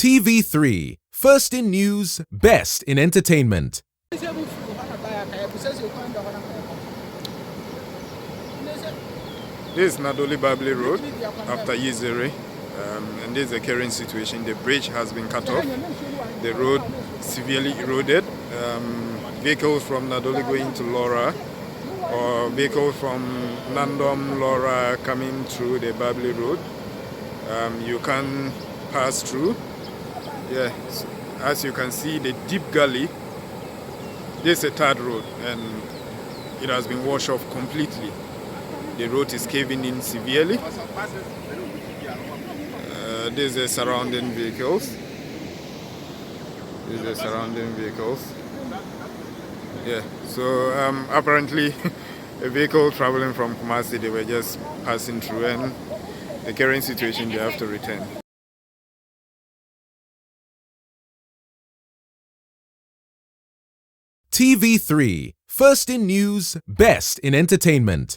TV3, first in news, best in entertainment. This is Wa-Nadowli-Lawra Road after Yizere, and this is the current situation. The bridge has been cut off, the road severely eroded. Vehicles from Wa-Nadowli going to Lawra, or vehicles from Nandom, Lawra coming through the Babli Road, you can pass through. Yeah, as you can see, the deep gully. This is a third road, and it has been washed off completely. The road is caving in severely. These are surrounding vehicles. Yeah, so apparently a vehicle traveling from Kumasi, they were just passing through, and the current situation, they have to return. TV3, first in news, best in entertainment.